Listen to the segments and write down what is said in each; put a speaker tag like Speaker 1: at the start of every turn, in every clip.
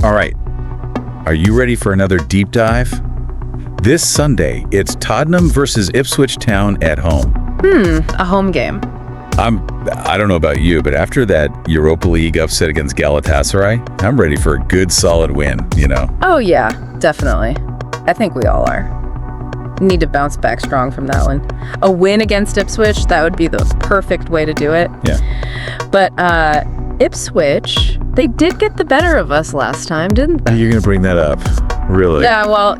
Speaker 1: All right. Are you ready for another deep dive? This Sunday, it's Tottenham versus Ipswich Town at home.
Speaker 2: A home game.
Speaker 1: I don't know about you, but after that Europa League upset against Galatasaray, I'm ready for a good, solid win,
Speaker 2: Oh, yeah, definitely. I think we all are. Need to bounce back strong from that one. A win against Ipswich, that would be the perfect way to do it.
Speaker 1: Yeah.
Speaker 2: But Ipswich, they did get the better of us last time, didn't they?
Speaker 1: You're going to bring that up? Really?
Speaker 2: Yeah, well,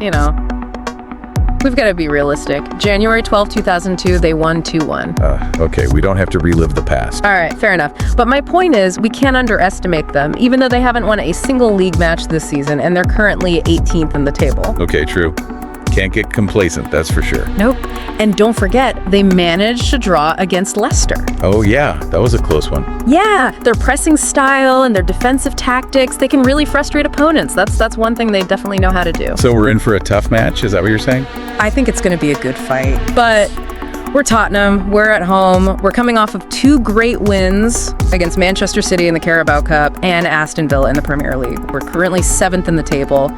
Speaker 2: we've got to be realistic. January 12, 2002, they won 2-1.
Speaker 1: Okay, we don't have to relive the past.
Speaker 2: All right, fair enough. But my point is, we can't underestimate them, even though they haven't won a single league match this season, and they're currently 18th in the table.
Speaker 1: Okay, true. Can't get complacent, that's for sure.
Speaker 2: Nope. And don't forget, they managed to draw against Leicester.
Speaker 1: Oh, yeah, that was a close one.
Speaker 2: Yeah, their pressing style and their defensive tactics, they can really frustrate opponents. That's one thing they definitely know how to do.
Speaker 1: So we're in for a tough match? Is that what you're saying?
Speaker 2: I think it's going to be a good fight. But we're Tottenham, we're at home, we're coming off of 2 great wins against Manchester City in the Carabao Cup and Aston Villa in the Premier League. We're currently 7th in the table,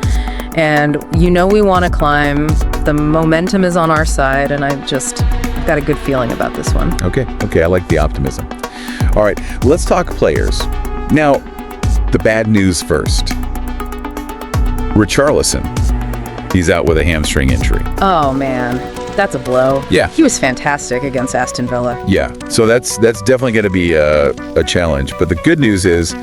Speaker 2: and we want to climb. The momentum is on our side, and I've got a good feeling about this one.
Speaker 1: Okay, I like the optimism. All right, let's talk players. Now, the bad news first. Richarlison, he's out with a hamstring injury.
Speaker 2: Oh, man. That's a blow.
Speaker 1: Yeah.
Speaker 2: He was fantastic against Aston Villa.
Speaker 1: Yeah, so that's definitely going to be a challenge. But the good news is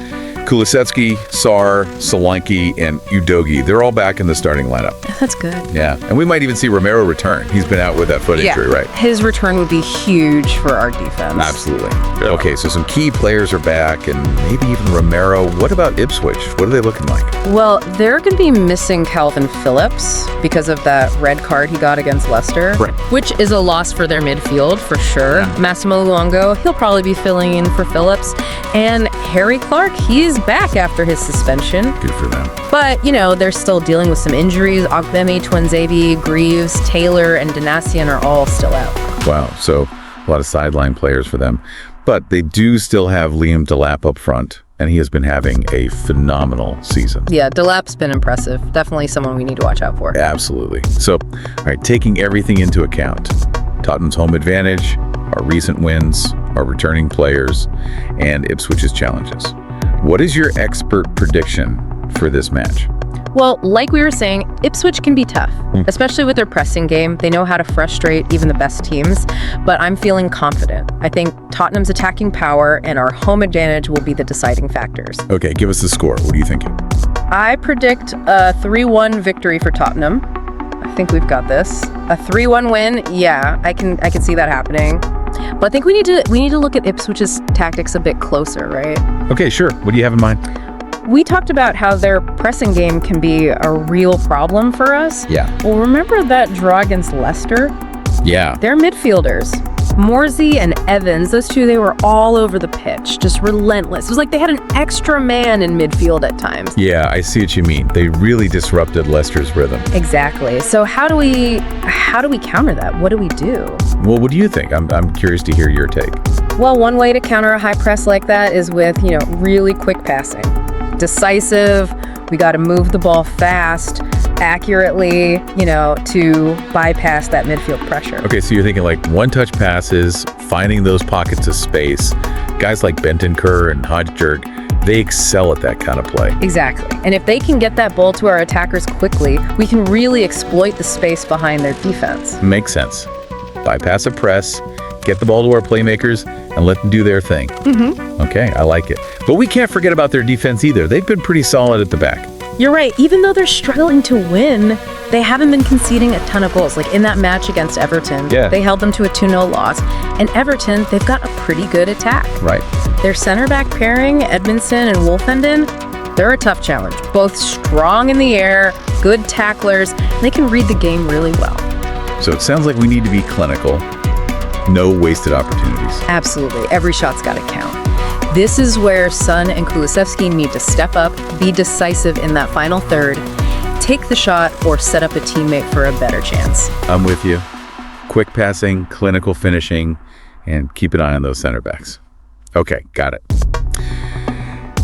Speaker 1: Kulusevski, Sarr, Solanke, and Udogie, they're all back in the starting lineup.
Speaker 2: That's good.
Speaker 1: Yeah, and we might even see Romero return. He's been out with that foot injury, right?
Speaker 2: His return would be huge for our defense.
Speaker 1: Absolutely. Yeah. Okay, so some key players are back, and maybe even Romero. What about Ipswich? What are they looking like?
Speaker 2: Well, they're going to be missing Calvin Phillips because of that red card he got against Leicester,
Speaker 1: right,
Speaker 2: which is a loss for their midfield, for sure. Yeah. Massimo Luongo, he'll probably be filling in for Phillips. And Harry Clark, he's back after his suspension.
Speaker 1: Good for them.
Speaker 2: But, they're still dealing with some injuries. Ogbemi, Twanzebe, Greaves, Taylor, and Donatian are all still out.
Speaker 1: Wow, so a lot of sideline players for them. But they do still have Liam Delap up front, and he has been having a phenomenal season.
Speaker 2: Yeah, Delap's been impressive. Definitely someone we need to watch out for.
Speaker 1: Absolutely. So, all right, taking everything into account, Tottenham's home advantage, our recent wins, our returning players, and Ipswich's challenges. What is your expert prediction for this match?
Speaker 2: Well, like we were saying, Ipswich can be tough, especially with their pressing game. They know how to frustrate even the best teams, but I'm feeling confident. I think Tottenham's attacking power and our home advantage will be the deciding factors.
Speaker 1: Okay, give us the score. What are you thinking?
Speaker 2: I predict a 3-1 victory for Tottenham. I think we've got this. A 3-1 win, yeah, I can see that happening. But I think we need to look at Ipswich's tactics a bit closer, right?
Speaker 1: Okay, sure. What do you have in mind?
Speaker 2: We talked about how their pressing game can be a real problem for us.
Speaker 1: Yeah.
Speaker 2: Well, remember that draw against Leicester?
Speaker 1: Yeah.
Speaker 2: Their midfielders, Morsey and Evans, those two, they were all over the pitch, just relentless. It was like they had an extra man in midfield at times.
Speaker 1: Yeah, I see what you mean. They really disrupted Leicester's rhythm.
Speaker 2: Exactly. So how do we counter that? What do we do?
Speaker 1: Well, what do you think? I'm curious to hear your take.
Speaker 2: Well, one way to counter a high press like that is with, really quick passing. Decisive, we got to move the ball fast, accurately, to bypass that midfield pressure.
Speaker 1: Okay, so you're thinking like one-touch passes, finding those pockets of space. Guys like Bentancur and Hodgberg, they excel at that kind of play.
Speaker 2: Exactly. And if they can get that ball to our attackers quickly, we can really exploit the space behind their defense.
Speaker 1: Makes sense. Bypass a press, get the ball to our playmakers, and let them do their thing. Okay, I like it. But we can't forget about their defense either. They've been pretty solid at the back.
Speaker 2: You're right. Even though they're struggling to win, they haven't been conceding a ton of goals. Like in that match against Everton, they held them to a 2-0 loss. And Everton, they've got a pretty good attack.
Speaker 1: Right.
Speaker 2: Their center back pairing, Edmondson and Wolfenden, they're a tough challenge. Both strong in the air, good tacklers. They can read the game really well.
Speaker 1: So it sounds like we need to be clinical. No wasted opportunities.
Speaker 2: Absolutely. Every shot's got to count. This is where Son and Kulusevski need to step up, be decisive in that final third, take the shot, or set up a teammate for a better chance.
Speaker 1: I'm with you. Quick passing, clinical finishing, and keep an eye on those center backs. Okay, got it.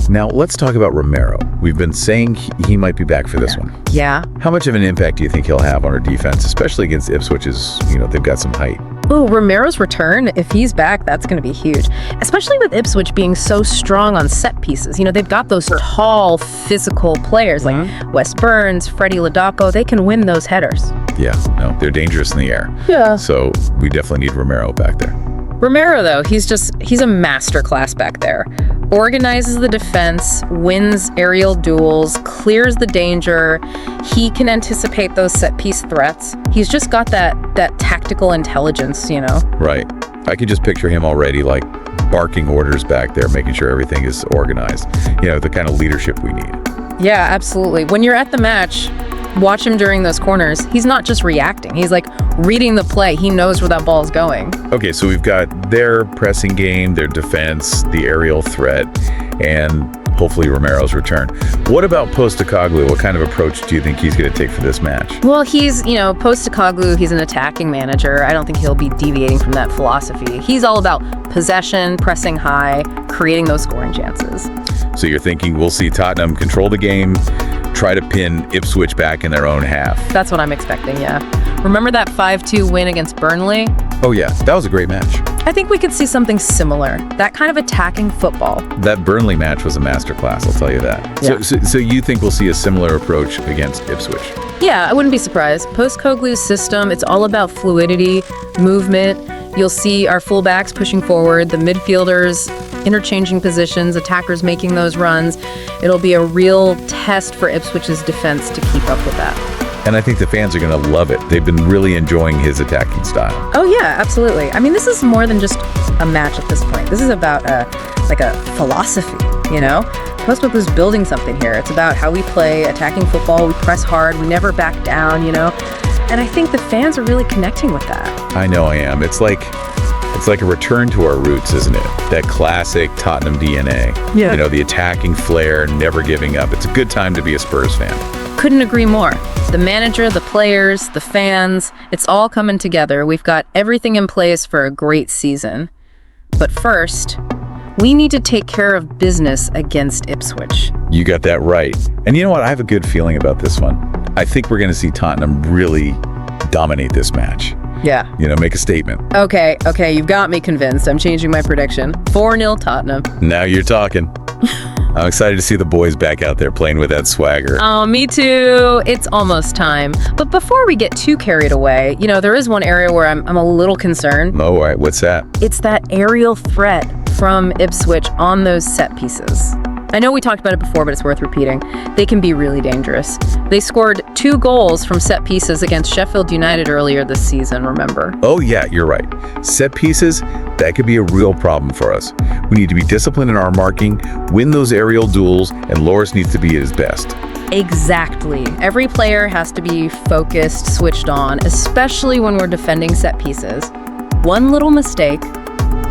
Speaker 1: Now, let's talk about Romero. We've been saying he might be back for this one.
Speaker 2: Yeah.
Speaker 1: How much of an impact do you think he'll have on our defense, especially against Ipswich? They've got some height.
Speaker 2: Oh, Romero's return, if he's back, that's going to be huge. Especially with Ipswich being so strong on set pieces. They've got those tall, physical players like Wes Burns, Freddie Ladaco. They can win those headers.
Speaker 1: Yeah, no, they're dangerous in the air.
Speaker 2: Yeah.
Speaker 1: So we definitely need Romero back there.
Speaker 2: Romero, though, he's a masterclass back there. Organizes the defense, wins aerial duels, clears the danger. He can anticipate those set-piece threats. He's just got that tactical intelligence,
Speaker 1: Right. I can just picture him already, like, barking orders back there, making sure everything is organized. The kind of leadership we need.
Speaker 2: Yeah, absolutely. When you're at the match, watch him during those corners. He's not just reacting. He's like reading the play. He knows where that ball's going.
Speaker 1: Okay, so we've got their pressing game, their defense, the aerial threat, and hopefully Romero's return. What about Postecoglou? What kind of approach do you think he's going to take for this match?
Speaker 2: Well, he's, Postecoglou, he's an attacking manager. I don't think he'll be deviating from that philosophy. He's all about possession, pressing high, creating those scoring chances.
Speaker 1: So you're thinking we'll see Tottenham control the game, try to pin Ipswich back in their own half.
Speaker 2: That's what I'm expecting, yeah. Remember that 5-2 win against Burnley?
Speaker 1: Oh yeah, that was a great match.
Speaker 2: I think we could see something similar, that kind of attacking football.
Speaker 1: That Burnley match was a masterclass, I'll tell you that.
Speaker 2: Yeah.
Speaker 1: So you think we'll see a similar approach against Ipswich?
Speaker 2: Yeah, I wouldn't be surprised. Postecoglou's system, it's all about fluidity, movement. You'll see our fullbacks pushing forward, the midfielders interchanging positions, attackers making those runs. It'll be a real test for Ipswich's defense to keep up with that.
Speaker 1: And I think the fans are going to love it. They've been really enjoying his attacking style.
Speaker 2: Oh yeah, absolutely. I mean, this is more than just a match at this point. This is about a philosophy, Postecoglou's building something here. It's about how we play attacking football. We press hard. We never back down, And I think the fans are really connecting with that.
Speaker 1: I know I am. It's like a return to our roots, isn't it? That classic Tottenham DNA.
Speaker 2: Yeah.
Speaker 1: The attacking flair, never giving up. It's a good time to be a Spurs fan.
Speaker 2: Couldn't agree more. The manager, the players, the fans, it's all coming together. We've got everything in place for a great season. But first, we need to take care of business against Ipswich.
Speaker 1: You got that right. And you know what? I have a good feeling about this one. I think we're going to see Tottenham really dominate this match.
Speaker 2: Yeah.
Speaker 1: Make a statement.
Speaker 2: Okay, you've got me convinced. I'm changing my prediction. 4-0 Tottenham.
Speaker 1: Now you're talking. I'm excited to see the boys back out there playing with that swagger.
Speaker 2: Oh, me too. It's almost time. But before we get too carried away, there is one area where I'm a little concerned.
Speaker 1: Oh, all right. What's that?
Speaker 2: It's that aerial threat from Ipswich on those set pieces. I know we talked about it before, but it's worth repeating. They can be really dangerous. They scored 2 goals from set pieces against Sheffield United earlier this season, remember?
Speaker 1: Oh, yeah, you're right. Set pieces, that could be a real problem for us. We need to be disciplined in our marking, win those aerial duels, and Loris needs to be at his best.
Speaker 2: Exactly. Every player has to be focused, switched on, especially when we're defending set pieces. One little mistake,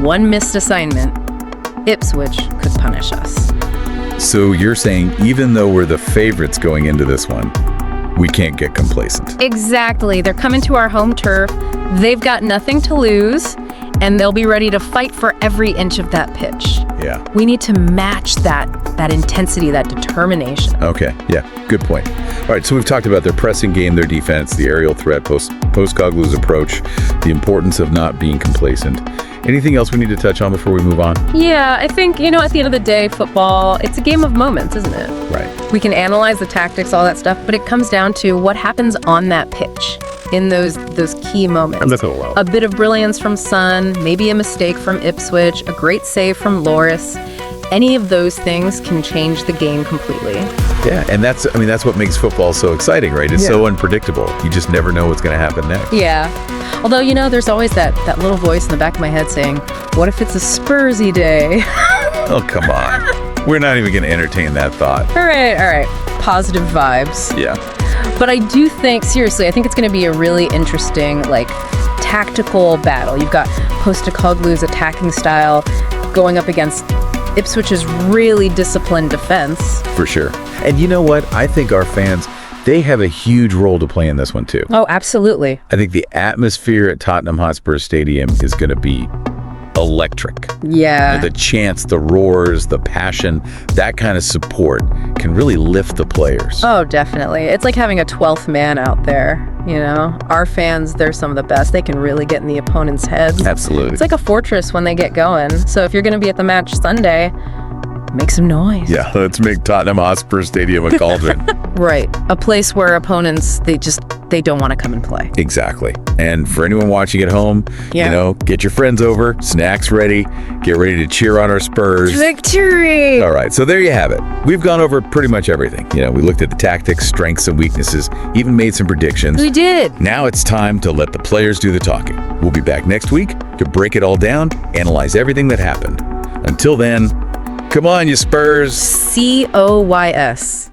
Speaker 2: one missed assignment, Ipswich could punish us.
Speaker 1: So you're saying even though we're the favorites going into this one, we can't get complacent.
Speaker 2: Exactly. They're coming to our home turf. They've got nothing to lose, and they'll be ready to fight for every inch of that pitch.
Speaker 1: Yeah.
Speaker 2: We need to match that intensity, that determination.
Speaker 1: Okay. Yeah. Good point. All right. So we've talked about their pressing game, their defense, the aerial threat, Postecoglou's approach, the importance of not being complacent. Anything else we need to touch on before we move on?
Speaker 2: Yeah, I think, at the end of the day, football, it's a game of moments, isn't it?
Speaker 1: Right.
Speaker 2: We can analyze the tactics, all that stuff, but it comes down to what happens on that pitch in those key moments. A bit of brilliance from Son, maybe a mistake from Ipswich, a great save from Loris. Any of those things can change the game completely.
Speaker 1: Yeah, and that's what makes football so exciting, right? It's so unpredictable. You just never know what's going to happen next.
Speaker 2: Yeah. Although, there's always that little voice in the back of my head saying, what if it's a Spursy day?
Speaker 1: Oh, come on. We're not even going to entertain that thought.
Speaker 2: All right. Positive vibes.
Speaker 1: Yeah.
Speaker 2: But I do think, seriously, I think it's going to be a really interesting, tactical battle. You've got Postecoglou's attacking style going up against Ipswich's really disciplined defense.
Speaker 1: For sure. And you know what? I think our fans, they have a huge role to play in this one too.
Speaker 2: Oh, absolutely.
Speaker 1: I think the atmosphere at Tottenham Hotspur Stadium is going to be electric.
Speaker 2: Yeah.
Speaker 1: The chants, the roars, the passion, that kind of support can really lift the players.
Speaker 2: Oh, definitely. It's like having a 12th man out there, you know? Our fans, they're some of the best. They can really get in the opponent's heads.
Speaker 1: Absolutely.
Speaker 2: It's like a fortress when they get going. So if you're going to be at the match Sunday, make some noise.
Speaker 1: Yeah, let's make Tottenham Hotspur Stadium a cauldron.
Speaker 2: Right. A place where opponents, they don't want to come and play.
Speaker 1: Exactly. And for anyone watching at home,
Speaker 2: Yeah.
Speaker 1: you know, get your friends over, snacks ready, get ready to cheer on our Spurs.
Speaker 2: Victory!
Speaker 1: All right, so there you have it. We've gone over pretty much everything. You know, we looked at the tactics, strengths, and weaknesses, even made some predictions.
Speaker 2: We did.
Speaker 1: Now it's time to let the players do the talking. We'll be back next week to break it all down, analyze everything that happened. Until then, come on, you Spurs.
Speaker 2: COYS.